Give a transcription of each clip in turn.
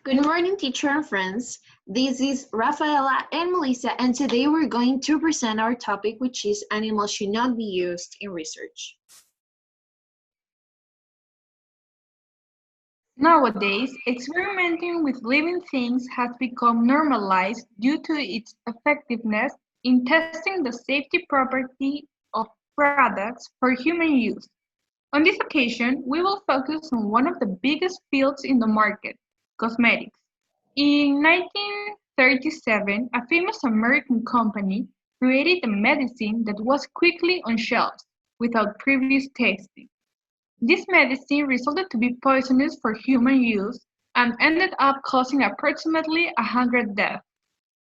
Good morning, teacher and friends. This is Rafaela and Melissa, and today we're going to present our topic, which is animals should not be used in research. Nowadays, experimenting with living things has become normalized due to its effectiveness in testing the safety property of products for human use. On this occasion, we will focus on one of the biggest fields in the market, cosmetics. In 1937, a famous American company created a medicine that was quickly on shelves without previous testing. This medicine resulted to be poisonous for human use and ended up causing approximately 100 deaths.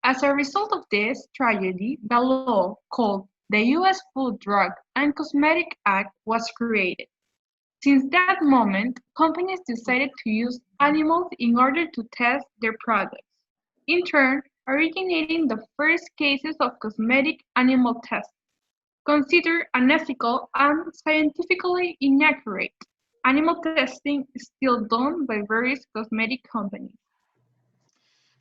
As a result of this tragedy, the law called the U.S. Food, Drug, and Cosmetic Act was created. Since that moment, companies decided to use animals in order to test their products, in turn originating the first cases of cosmetic animal testing, considered unethical and scientifically inaccurate. Animal testing is still done by various cosmetic companies.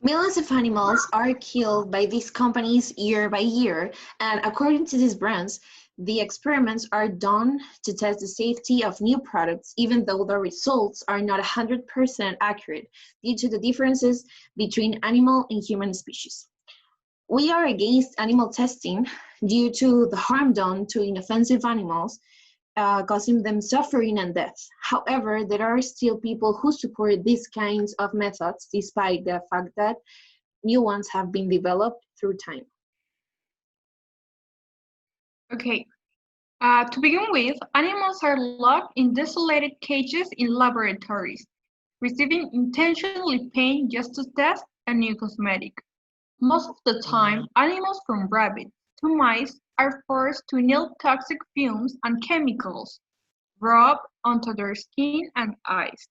Millions of animals are killed by these companies year by year, and according to these brands, the experiments are done to test the safety of new products, even though the results are not 100% accurate due to the differences between animal and human species. We are against animal testing due to the harm done to inoffensive animals, causing them suffering and death. However, there are still people who support these kinds of methods despite the fact that new ones have been developed through time. Okay, to begin with, animals are locked in desolated cages in laboratories, receiving intentionally pain just to test a new cosmetic. Most of the time, animals from rabbits to mice are forced to inhale toxic fumes and chemicals rubbed onto their skin and eyes.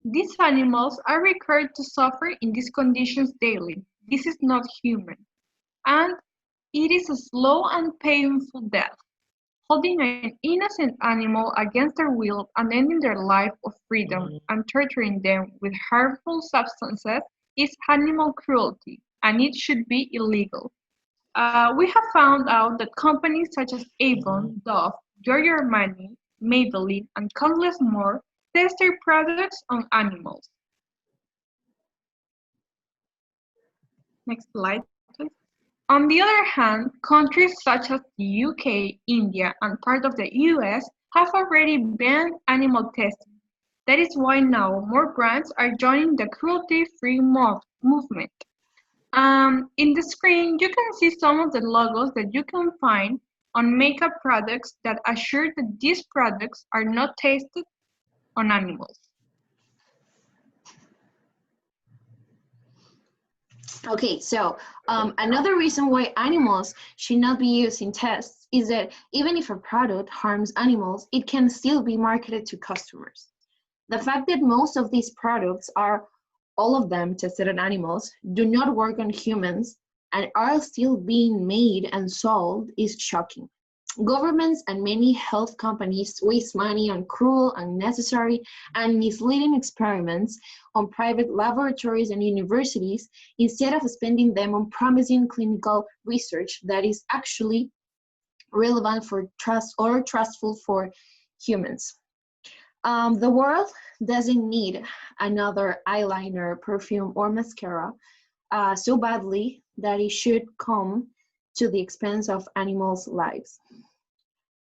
These animals are required to suffer in these conditions daily. This is not human, and it is a slow and painful death. Holding an innocent animal against their will and ending their life of freedom and torturing them with harmful substances is animal cruelty, and it should be illegal. We have found out that companies such as Avon, Dove, Giorgio Armani, Maybelline, and countless more test their products on animals. Next slide, please. On the other hand, countries such as the UK, India, and part of the US have already banned animal testing. That is why now more brands are joining the cruelty-free movement. In the screen, you can see some of the logos that you can find on makeup products that assure that these products are not tested on animals. Okay, so another reason why animals should not be used in tests is that even if a product harms animals, it can still be marketed to customers. The fact that most of these products are, all of them tested on animals, do not work on humans, and are still being made and sold is shocking. Governments and many health companies waste money on cruel, unnecessary, and misleading experiments on private laboratories and universities instead of spending them on promising clinical research that is actually relevant for trust or trustful for humans. The world doesn't need another eyeliner, perfume, or mascara so badly that it should come to the expense of animals' lives.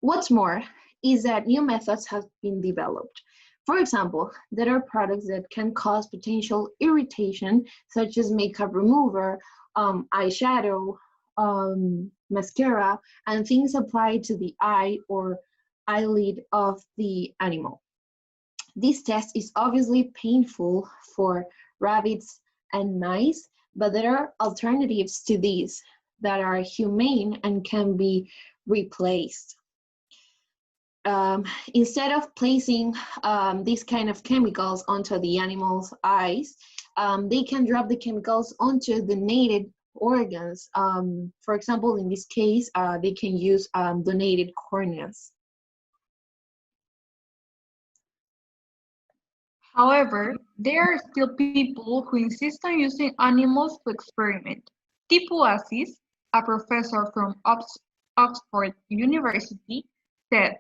What's more is that new methods have been developed. For example, there are products that can cause potential irritation, such as makeup remover, eyeshadow, mascara, and things applied to the eye or eyelid of the animal. This test is obviously painful for rabbits and mice, but there are alternatives to these that are humane and can be replaced. Instead of placing these kind of chemicals onto the animal's eyes, they can drop the chemicals onto the donated organs. For example, in this case, they can use donated corneas. However, there are still people who insist on using animals to experiment. Tipu Aziz, a professor from Oxford University, said,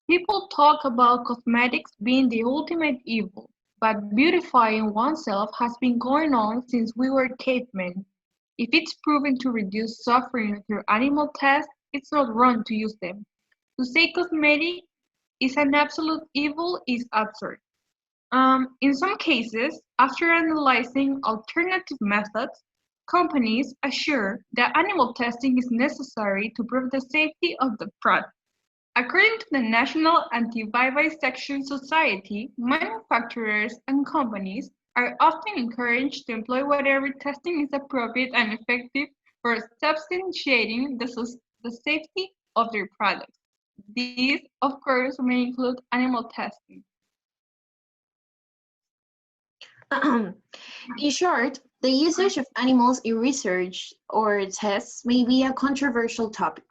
"People talk about cosmetics being the ultimate evil, but beautifying oneself has been going on since we were cavemen. If it's proven to reduce suffering through animal tests, it's not wrong to use them. To say cosmetic is an absolute evil is absurd." In some cases, after analyzing alternative methods, companies assure that animal testing is necessary to prove the safety of the product. According to the National Anti-Vivisection Society, manufacturers and companies are often encouraged to employ whatever testing is appropriate and effective for substantiating the safety of their products. These, of course, may include animal testing. In short, the usage of animals in research or tests may be a controversial topic.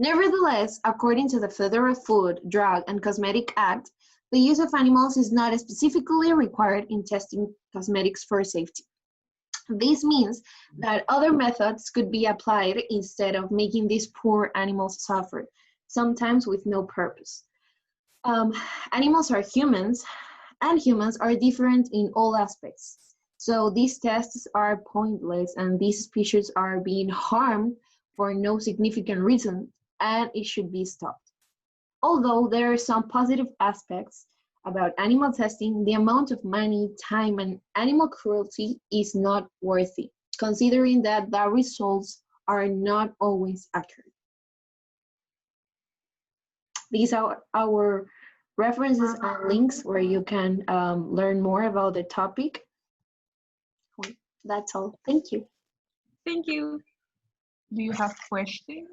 Nevertheless, according to the Federal Food, Drug, and Cosmetic Act, the use of animals is not specifically required in testing cosmetics for safety. This means that other methods could be applied instead of making these poor animals suffer, sometimes with no purpose. Animals are humans, and humans are different in all aspects. So these tests are pointless, and these species are being harmed for no significant reason, and it should be stopped. Although there are some positive aspects about animal testing, the amount of money, time, and animal cruelty is not worthy, considering that the results are not always accurate. These are our references and links where you can learn more about the topic. That's all. Thank you. Thank you. Do you have questions?